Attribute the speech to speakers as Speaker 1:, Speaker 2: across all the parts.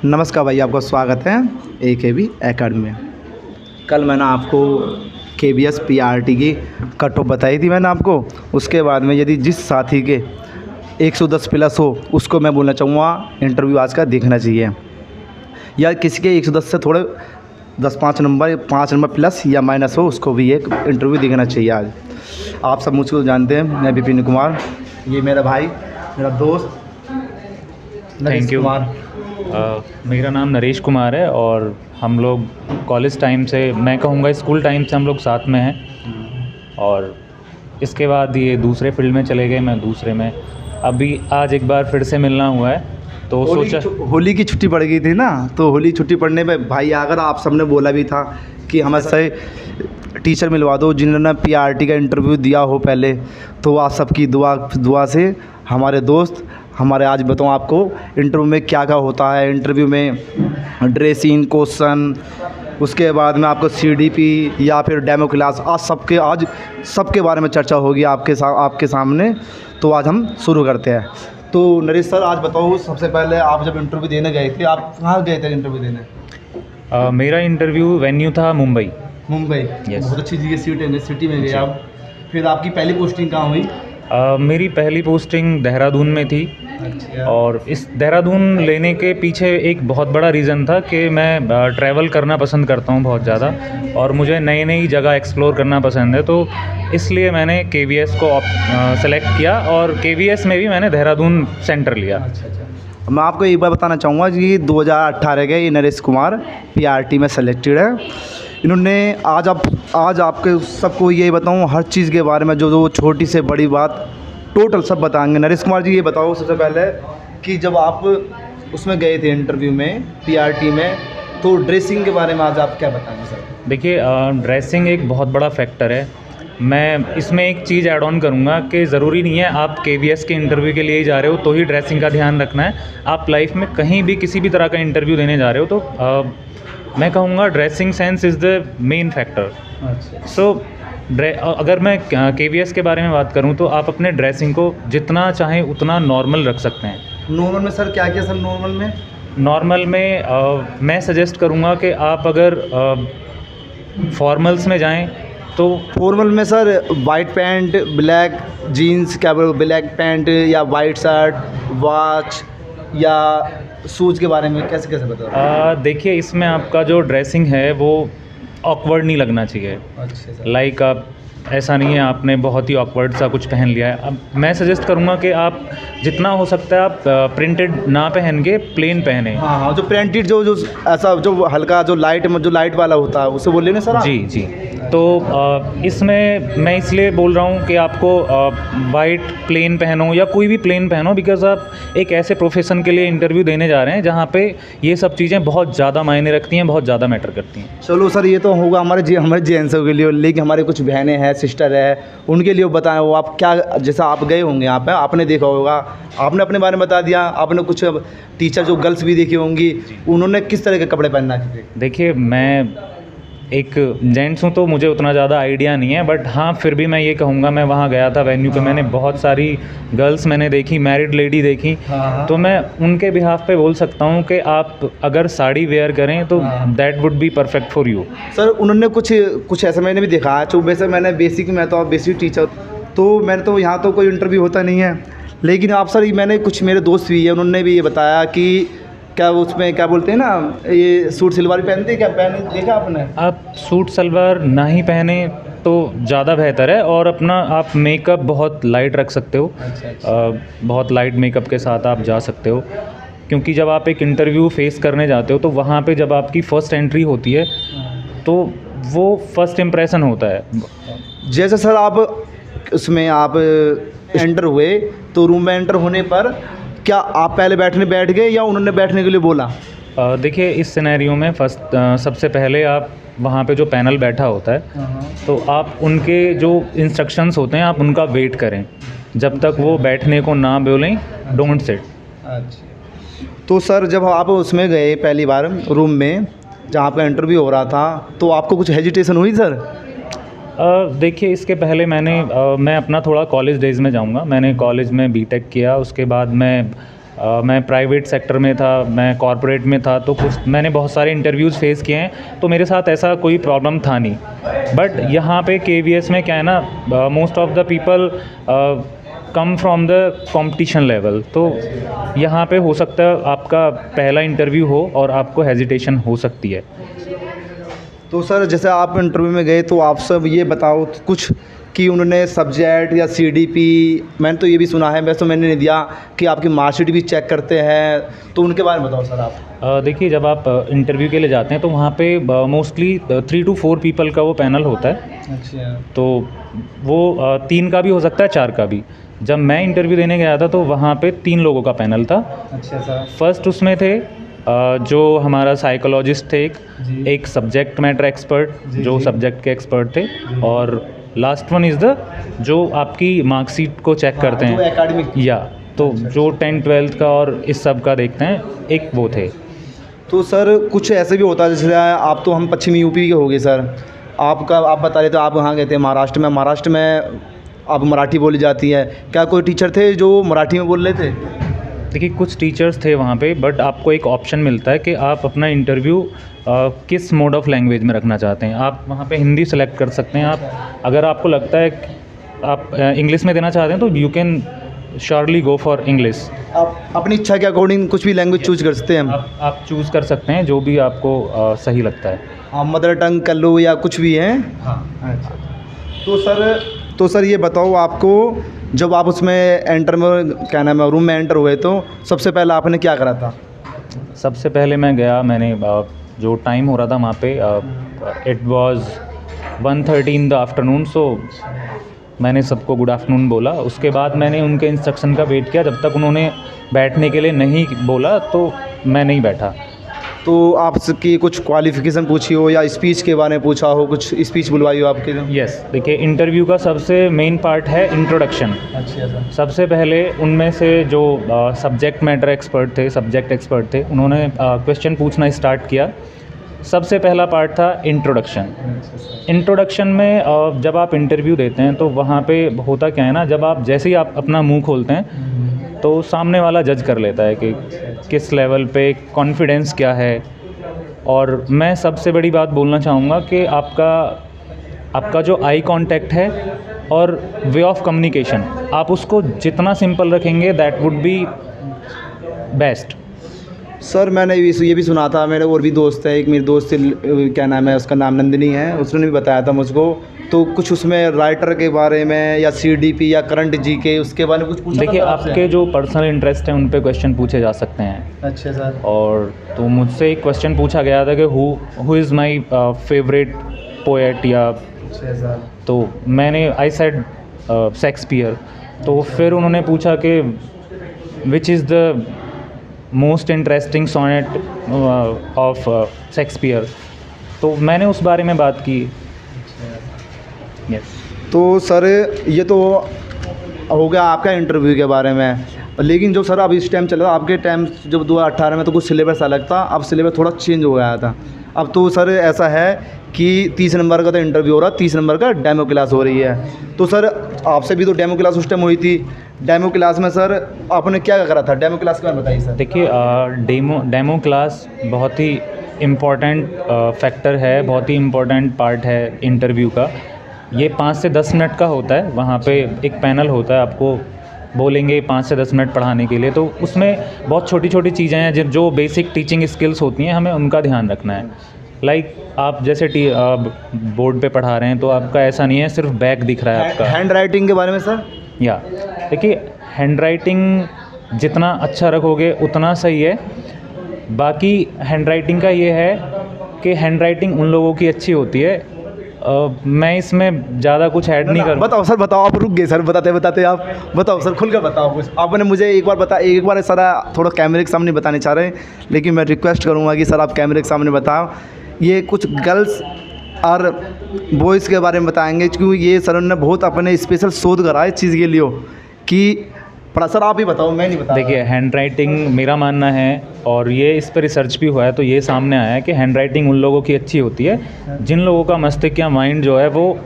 Speaker 1: नमस्कार भाई, आपका स्वागत है AKB एकेडमी में। कल मैंने आपको KBS PRT की कट ऑफ बताई थी मैंने आपको। उसके बाद में यदि जिस साथी के 110 प्लस हो उसको मैं बोलना चाहूँगा इंटरव्यू आज का देखना चाहिए, या किसी के 110 से थोड़े 5 नंबर प्लस या माइनस हो उसको भी एक इंटरव्यू देखना चाहिए। आज आप सब मुझको जानते हैं, मैं विपिन कुमार, ये मेरा भाई, मेरा दोस्त
Speaker 2: थैंक यू। मेरा नाम नरेश कुमार है और हम लोग कॉलेज टाइम से, मैं कहूँगा स्कूल टाइम से हम लोग साथ में हैं। और इसके बाद ये दूसरे फील्ड में चले गए, मैं दूसरे में। अभी आज एक बार फिर से मिलना हुआ है तो सोचा
Speaker 1: होली की छुट्टी पड़ गई थी ना, तो होली छुट्टी पड़ने पे भाई अगर आप सबने बोला भी था कि हमें से टीचर मिलवा दो जिन्होंने PRT का इंटरव्यू दिया हो पहले, तो आप सबकी दुआ से हमारे दोस्त हमारे आज बताऊँ आपको इंटरव्यू में क्या क्या होता है। इंटरव्यू में ड्रेसिंग, क्वेश्चन, उसके बाद में आपको CDP या फिर डेमो क्लास, आज सबके बारे में चर्चा होगी आपके सामने। तो आज हम शुरू करते हैं। तो नरेश सर, आज बताओ सबसे पहले आप जब इंटरव्यू देने गए थे, आप कहाँ गए थे इंटरव्यू देने?
Speaker 2: मेरा इंटरव्यू वेन्यू था मुंबई।
Speaker 1: Yes. बहुत अच्छी जगह सिटी में गए आप। फिर आपकी पहली पोस्टिंग कहाँ हुई?
Speaker 2: मेरी पहली पोस्टिंग देहरादून में थी।
Speaker 1: अच्छा।
Speaker 2: और इस देहरादून लेने के पीछे एक बहुत बड़ा रीज़न था कि मैं ट्रैवल करना पसंद करता हूँ बहुत ज़्यादा, और मुझे नई नई जगह एक्सप्लोर करना पसंद है। तो इसलिए मैंने KVS को सेलेक्ट किया और KVS में भी मैंने देहरादून सेंटर लिया।
Speaker 1: अच्छा। मैं आपको एक बार बताना चाहूँगा कि 2018 के ये नरेश कुमार PRT में सेलेक्टेड है। इन्होंने आज आपके सबको ये बताऊँ हर चीज़ के बारे में, जो छोटी से बड़ी बात टोटल सब बताएंगे। नरेश कुमार जी, ये बताओ सबसे पहले कि जब आप उसमें गए थे इंटरव्यू में PRT में, तो ड्रेसिंग के बारे में आज आप क्या बताएंगे सर?
Speaker 2: देखिए, ड्रेसिंग एक बहुत बड़ा फैक्टर है। मैं इसमें एक चीज़ ऐड ऑन करूँगा कि ज़रूरी नहीं है आप KVS के इंटरव्यू के लिए ही जा रहे हो तो ही ड्रेसिंग का ध्यान रखना है। आप लाइफ में कहीं भी किसी भी तरह का इंटरव्यू देने जा रहे हो तो मैं कहूँगा dressing sense is the main factor. So अगर मैं KVS के बारे में बात करूँ तो आप अपने ड्रेसिंग को जितना चाहें उतना नॉर्मल रख सकते हैं।
Speaker 1: नॉर्मल में सर क्या सर?
Speaker 2: नॉर्मल में मैं सजेस्ट करूँगा कि आप अगर फॉर्मल्स में जाएं तो
Speaker 1: फॉर्मल में sir white pant, black jeans, क्या बोलो, ब्लैक पैंट या वाइट शर्ट, वॉच या शूज़ के बारे में कैसे बताओ?
Speaker 2: देखिए, इसमें आपका जो ड्रेसिंग है वो ऑकवर्ड नहीं लगना चाहिए।
Speaker 1: अच्छा।
Speaker 2: लाइक आप ऐसा नहीं है आपने बहुत ही ऑकवर्ड सा कुछ पहन लिया है। अब मैं सजेस्ट करूँगा कि आप जितना हो सकता है आप प्रिंटेड ना पहन के प्लेन पहने।
Speaker 1: हाँ, जो प्रिंटेड जो ऐसा जो हल्का जो लाइट वाला होता है उसे बोल लेना सर।
Speaker 2: जी। तो इसमें मैं इसलिए बोल रहा हूँ कि आपको वाइट प्लेन पहनो या कोई भी प्लेन पहनो, बिकॉज़ आप एक ऐसे प्रोफेशन के लिए इंटरव्यू देने जा रहे हैं जहाँ पे ये सब चीज़ें बहुत ज़्यादा मायने रखती हैं, बहुत ज़्यादा मैटर करती हैं।
Speaker 1: चलो सर, ये तो होगा हमारे जेंट्सों के लिए, लेकिन हमारे कुछ बहनें हैं, सिस्टर है, उनके लिए बताएं। वो आप क्या, जैसा आप गए होंगे यहाँ पे, आपने देखा होगा, आपने अपने बारे में बता दिया, आपने कुछ टीचर जो गर्ल्स भी देखी होंगी, उन्होंने किस तरह के कपड़े पहनना चाहिए?
Speaker 2: देखिए, मैं एक जेंट्स हूँ तो मुझे उतना ज़्यादा आइडिया नहीं है, बट हाँ फिर भी मैं ये कहूँगा, मैं वहाँ गया था वेन्यू पे, मैंने बहुत सारी गर्ल्स मैंने देखी, मैरिड लेडी देखी। तो मैं उनके बिहाफ पे बोल सकता हूँ कि आप अगर साड़ी वेयर करें तो that would be perfect for you.
Speaker 1: Sir उन्होंने कुछ ऐसा मैंने भी देखा है। तो वैसे मैं तो बेसिक टीचर, तो मैंने तो यहाँ तो कोई इंटरव्यू होता नहीं है, लेकिन आप सर मैंने कुछ मेरे दोस्त भी है, उन्होंने भी ये बताया कि क्या उसमें क्या बोलते हैं ना, ये सूट सलवार पहनते हैं, क्या पहने देखा आपने?
Speaker 2: आप सूट सलवार ना ही पहने तो ज़्यादा बेहतर है, और अपना आप मेकअप बहुत लाइट रख सकते हो। बहुत लाइट मेकअप के साथ आप जा सकते हो, क्योंकि जब आप एक इंटरव्यू फेस करने जाते हो तो वहाँ पे जब आपकी फ़र्स्ट एंट्री होती है तो वो फर्स्ट इम्प्रेशन होता है।
Speaker 1: जैसे सर आप उसमें आप एंटर हुए तो रूम में एंटर होने पर क्या आप पहले बैठ गए या उन्होंने बैठने के लिए बोला?
Speaker 2: देखिए, इस सिनेरियो में सबसे पहले आप वहाँ पे जो पैनल बैठा होता है तो आप उनके जो इंस्ट्रक्शंस होते हैं आप उनका वेट करें जब तक वो बैठने को ना बोलें। Don't sit.
Speaker 1: अच्छा। तो सर जब आप उसमें गए पहली बार रूम में जहाँ पर इंटरव्यू हो रहा था, तो आपको कुछ हेजिटेशन हुई सर?
Speaker 2: देखिए, इसके पहले मैं अपना थोड़ा कॉलेज डेज़ में जाऊंगा। मैंने कॉलेज में BTech किया, उसके बाद मैं मैं प्राइवेट सेक्टर में था, मैं कॉरपोरेट में था, तो कुछ मैंने बहुत सारे इंटरव्यूज़ फेस किए हैं, तो मेरे साथ ऐसा कोई प्रॉब्लम था नहीं। बट यहाँ पे KVS में क्या है ना, most of the people come from the competition level, तो यहाँ पे हो सकता है आपका पहला इंटरव्यू हो और आपको हेजिटेशन हो सकती है।
Speaker 1: तो सर जैसे आप इंटरव्यू में गए तो आप सब ये बताओ कुछ कि उन्होंने सब्जेक्ट या CDP, मैंने तो ये भी सुना है, वैसे तो मैंने नहीं दिया, कि आपकी मार्कशीट भी चेक करते हैं, तो उनके बारे में बताओ सर आप।
Speaker 2: देखिए, जब आप इंटरव्यू के लिए जाते हैं तो वहाँ पे मोस्टली 3 to 4 पीपल का वो पैनल होता है।
Speaker 1: अच्छा।
Speaker 2: तो वो 3 का भी हो सकता है, 4 का भी। जब मैं इंटरव्यू देने गया था तो वहाँ पे 3 लोगों का पैनल था।
Speaker 1: अच्छा सर।
Speaker 2: फर्स्ट उसमें थे जो हमारा साइकोलॉजिस्ट थे, एक सब्जेक्ट मैटर एक्सपर्ट जो सब्जेक्ट के एक्सपर्ट थे, और लास्ट वन इज़ द जो आपकी मार्कशीट को चेक करते हैं,
Speaker 1: एकेडमिक,
Speaker 2: या तो जो 10th-12th का और इस सब का देखते हैं, एक वो थे।
Speaker 1: तो सर कुछ ऐसे भी होता है, जैसे आप तो हम पश्चिमी यूपी के हो गए सर, आप बता रहे थे आप कहाँ गए थे, महाराष्ट्र में आप मराठी बोली जाती है, क्या कोई टीचर थे जो मराठी में बोल रहे थे?
Speaker 2: देखिए, कुछ टीचर्स थे वहाँ पे, बट आपको एक ऑप्शन मिलता है कि आप अपना इंटरव्यू किस मोड ऑफ लैंग्वेज में रखना चाहते हैं। आप वहाँ पे हिंदी सेलेक्ट कर सकते हैं। आप अगर आपको लगता है कि आप इंग्लिश में देना चाहते हैं तो you can surely go for English.
Speaker 1: आप अपनी इच्छा के अकॉर्डिंग कुछ भी लैंग्वेज चूज कर सकते हैं।
Speaker 2: आप चूज़ कर सकते हैं जो भी आपको सही लगता है।
Speaker 1: हाँ, मदर टंग कर लो या कुछ भी है।
Speaker 2: हाँ।
Speaker 1: तो सर ये बताओ, आपको जब आप उसमें एंटर में, क्या नाम है, रूम में एंटर हुए तो सबसे पहले आपने क्या करा था?
Speaker 2: सबसे पहले मैं गया, मैंने जो टाइम हो रहा था वहाँ पे, it was 1:30 in the afternoon, so मैंने सबको गुड आफ्टरनून बोला। उसके बाद मैंने उनके इंस्ट्रक्शन का वेट किया, जब तक उन्होंने बैठने के लिए नहीं बोला तो मैं नहीं बैठा।
Speaker 1: तो आपकी कुछ क्वालिफ़िकेशन पूछी हो या स्पीच के बारे में पूछा हो, कुछ स्पीच बुलवाई हो आपके?
Speaker 2: यस, देखिए, इंटरव्यू का सबसे मेन पार्ट है इंट्रोडक्शन।
Speaker 1: अच्छा सर।
Speaker 2: सबसे पहले उनमें से जो सब्जेक्ट मैटर एक्सपर्ट थे, उन्होंने क्वेश्चन पूछना स्टार्ट किया। सबसे पहला पार्ट था इंट्रोडक्शन। इंट्रोडक्शन में जब आप इंटरव्यू देते हैं तो वहाँ पे होता क्या है ना, जब आप जैसे ही आप अपना मुंह खोलते हैं तो सामने वाला जज कर लेता है कि किस लेवल पे कॉन्फिडेंस क्या है। और मैं सबसे बड़ी बात बोलना चाहूँगा कि आपका जो आई कांटेक्ट है और वे ऑफ कम्युनिकेशन, आप उसको जितना सिंपल रखेंगे that would be best.
Speaker 1: Sir मैंने ये भी सुना था, मेरे और भी दोस्त है, एक मेरी दोस्त क्या नाम है, उसका नाम नंदिनी है, उसने भी बताया था मुझको, तो कुछ उसमें राइटर के बारे में या CDP या करंट GK उसके बारे में कुछ पूछा?
Speaker 2: देखिए, आपके जो पर्सनल इंटरेस्ट हैं उन पे क्वेश्चन पूछे जा सकते हैं।
Speaker 1: अच्छा सर।
Speaker 2: और तो मुझसे एक क्वेश्चन पूछा गया था कि who is my favourite poet, या
Speaker 1: अच्छा सर।
Speaker 2: तो मैंने आई सेड शेक्सपियर। तो फिर उन्होंने पूछा कि which is the most interesting sonnet of Shakespeare, तो मैंने उस बारे में बात की। यस।
Speaker 1: तो सर ये तो हो गया आपका इंटरव्यू के बारे में, लेकिन जो सर अब इस टाइम चल रहा, आपके टाइम जब 2018 में तो कुछ सिलेबस अलग था, अब सिलेबस थोड़ा चेंज हो गया था। अब तो सर ऐसा है कि 30 नंबर का तो इंटरव्यू हो रहा, 30 नंबर का डेमो क्लास हो रही है। तो सर आपसे भी तो डेमो क्लास उस टाइम हुई थी, डेमो क्लास में सर आपने क्या करा था? डेमो क्लास के बारे में बताइए सर।
Speaker 2: देखिए, डेमो क्लास बहुत ही इम्पॉर्टेंट फैक्टर है, बहुत ही इम्पॉर्टेंट पार्ट है इंटरव्यू का। ये 5 से 10 मिनट का होता है। वहाँ पे एक पैनल होता है, आपको बोलेंगे 5 से 10 मिनट पढ़ाने के लिए, तो उसमें बहुत छोटी छोटी चीज़ें हैं जो बेसिक टीचिंग स्किल्स होती हैं, हमें उनका ध्यान रखना है। लाइक आप जैसे बोर्ड पे पढ़ा रहे हैं तो आपका ऐसा नहीं है सिर्फ बैक दिख रहा है आपका।
Speaker 1: हैंड राइटिंग के बारे में सर?
Speaker 2: या देखिए, हैंड राइटिंग जितना अच्छा रखोगे उतना सही है। बाकी हैंड राइटिंग का ये है कि हैंड राइटिंग उन लोगों की अच्छी होती है, मैं इसमें ज़्यादा कुछ ऐड नहीं करूँ।
Speaker 1: बताओ सर, बताओ, आप रुक गए सर, बताते आप बताओ सर, खुल कर बताओ कुछ। आपने मुझे एक बार सर थोड़ा कैमरे के सामने बताने चाह रहे हैं, लेकिन मैं रिक्वेस्ट करूँगा कि सर आप कैमरे के सामने बताओ। ये कुछ गर्ल्स और बॉयज़ के बारे में बताएंगे, क्योंकि ये सर ने बहुत अपने स्पेशल शोध करा है इस चीज़ के लिए कि सर आप ही बताओ, मैं नहीं बता।
Speaker 2: देखिए, हैंड राइटिंग मेरा मानना है, और ये इस पर रिसर्च भी हुआ है, तो ये सामने आया है कि हैंड राइटिंग उन लोगों की अच्छी होती है जिन लोगों का मस्तिष्क या माइंड जो है वो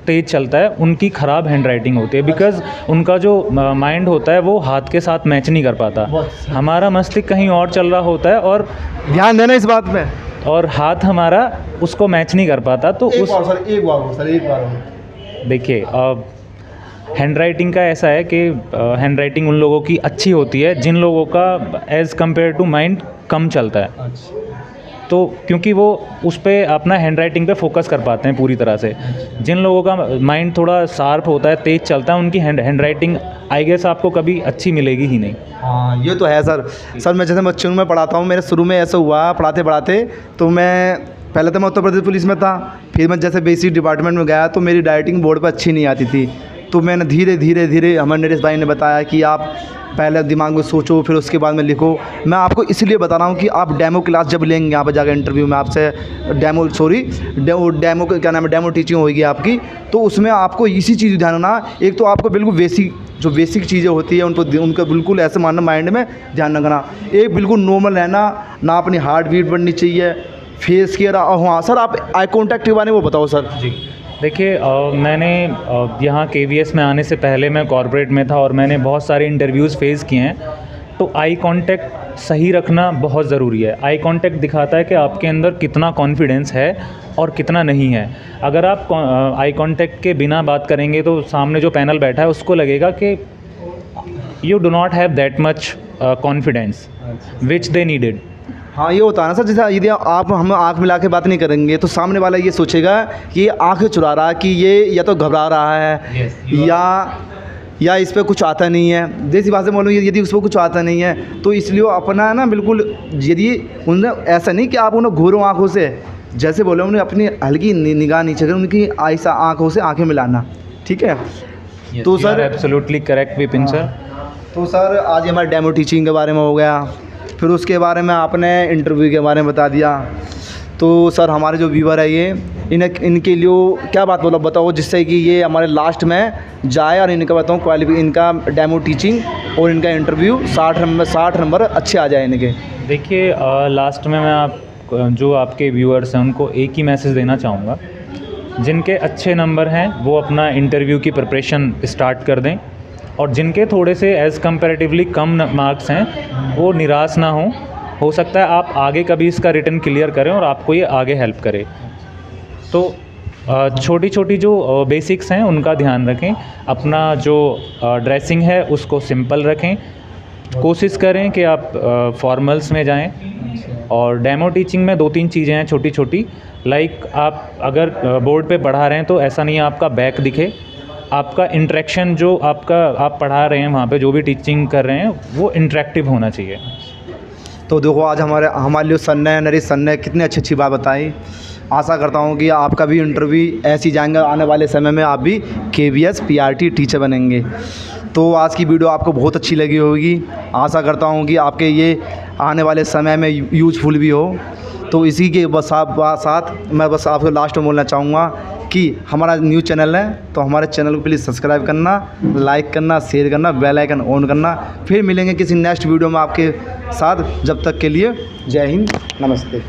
Speaker 2: तेज़ चलता है उनकी ख़राब हैंड राइटिंग होती है, बिकॉज़ उनका जो माइंड होता है वो हाथ के साथ मैच नहीं कर पाता। हमारा मस्तिष्क कहीं और चल रहा होता है और
Speaker 1: ध्यान देना इस बात में।
Speaker 2: और हाथ हमारा उसको मैच नहीं कर पाता। तो उस
Speaker 1: एक बार
Speaker 2: देखिए हैंड राइटिंग का ऐसा है कि हैंड राइटिंग उन लोगों की अच्छी होती है जिन लोगों का एज़ कम्पेयर टू माइंड कम चलता है। तो क्योंकि वो उस पे अपना हैंड राइटिंग पे फोकस कर पाते हैं पूरी तरह से। जिन लोगों का माइंड थोड़ा शार्प होता है, तेज़ चलता है, उनकी हैंड राइटिंग आई गेस आपको कभी अच्छी मिलेगी ही नहीं।
Speaker 1: हाँ ये तो है सर। सर मैं जैसे बच्चों में पढ़ाता हूँ, मेरे शुरू में ऐसा हुआ पढ़ाते पढ़ाते, तो मैं पहले तो मैं उत्तर प्रदेश पुलिस में था, फिर मैं जैसे बेसिक डिपार्टमेंट में गया तो मेरी राइटिंग बोर्ड पर अच्छी नहीं आती थी। तो मैंने धीरे धीरे धीरे हमारे नरेश भाई ने बताया कि आप पहले दिमाग में सोचो फिर उसके बाद में लिखो। मैं आपको इसलिए बता रहा हूँ कि आप डेमो क्लास जब लेंगे यहाँ पर जाकर इंटरव्यू में आपसे डेमो क्या नाम है, डेमो टीचिंग होगी आपकी, तो उसमें आपको इसी चीज़ ध्यान रखना। एक तो आपको बिल्कुल बेसिक चीज़ें होती है उनको बिल्कुल ऐसे मानना, माइंड में ध्यान रखना। एक बिल्कुल नॉर्मल रहना, ना अपनी हार्ट बीट बढ़नी चाहिए, फेस केयर। हाँ सर आप आई कॉन्टैक्ट के बारे में वो बताओ सर।
Speaker 2: जी देखिए मैंने यहाँ KVS में आने से पहले मैं कॉर्पोरेट में था और मैंने बहुत सारे इंटरव्यूज़ फेस किए हैं। तो आई कांटेक्ट सही रखना बहुत ज़रूरी है। आई कांटेक्ट दिखाता है कि आपके अंदर कितना कॉन्फिडेंस है और कितना नहीं है। अगर आप आई कांटेक्ट के बिना बात करेंगे तो सामने जो पैनल बैठा है उसको लगेगा कि you do not have that much confidence which they needed.
Speaker 1: हाँ ये होता है ना सर, जैसे यदि हम आँख मिला के बात नहीं करेंगे तो सामने वाला ये सोचेगा कि ये आँखें चुरा रहा है, कि ये या तो घबरा रहा है या इस पर कुछ आता नहीं है। देसी भाषा में बोलूँ यदि उस पर कुछ आता नहीं है तो इसलिए अपना ना बिल्कुल, यदि उन्हें ऐसा नहीं कि आप उन्हें घूरो आँखों से, जैसे बोले उन्हें अपनी हल्की निगाह नीचे कर, उनकी ऐसा आँखों से आँखें मिलाना, ठीक है।
Speaker 2: तो sir absolutely correct Vipin sir.
Speaker 1: तो सर आज हमारे डेमो टीचिंग के बारे में हो गया, फिर उसके बारे में आपने इंटरव्यू के बारे में बता दिया। तो सर हमारे जो व्यूवर है ये इनके लिए क्या बात बताओ जिससे कि ये हमारे लास्ट में जाए और इनका बताऊँ इनका डेमो टीचिंग और इनका इंटरव्यू 60 नंबर अच्छे आ जाए इनके।
Speaker 2: देखिए लास्ट में मैं जो आपके व्यूअर्स हैं उनको एक ही मैसेज देना चाहूँगा, जिनके अच्छे नंबर हैं वो अपना इंटरव्यू की प्रिपरेशन स्टार्ट कर दें, और जिनके थोड़े से एज़ कंपैरेटिवली कम मार्क्स हैं वो निराश ना हो सकता है आप आगे कभी इसका रिटन क्लियर करें और आपको ये आगे हेल्प करे। तो छोटी छोटी जो बेसिक्स हैं उनका ध्यान रखें, अपना जो ड्रेसिंग है उसको सिंपल रखें, कोशिश करें कि आप फॉर्मल्स में जाएं। और डेमो टीचिंग में 2-3 चीज़ें हैं छोटी छोटी, लाइक आप अगर बोर्ड पे पढ़ा रहे हैं तो ऐसा नहीं है आपका बैक दिखे, आपका इंटरेक्शन जो आप पढ़ा रहे हैं वहाँ पे जो भी टीचिंग कर रहे हैं वो इंटरेक्टिव होना चाहिए।
Speaker 1: तो देखो आज हमारे लिए नरेश सर ने कितनी अच्छी बात बताई। आशा करता हूँ कि आपका भी इंटरव्यू ऐसी जाएंगे, आने वाले समय में आप भी KVS PRT टीचर बनेंगे। तो आज की वीडियो आपको बहुत अच्छी लगी होगी, आशा करता हूँ कि आपके ये आने वाले समय में यूजफुल भी हो। तो इसी के साथ मैं बस आपको लास्ट में बोलना चाहूँगा कि हमारा न्यूज़ चैनल है तो हमारे चैनल को प्लीज़ सब्सक्राइब करना, लाइक करना, शेयर करना, बेल आइकन ऑन करना। फिर मिलेंगे किसी नेक्स्ट वीडियो में आपके साथ, जब तक के लिए जय हिंद, नमस्ते।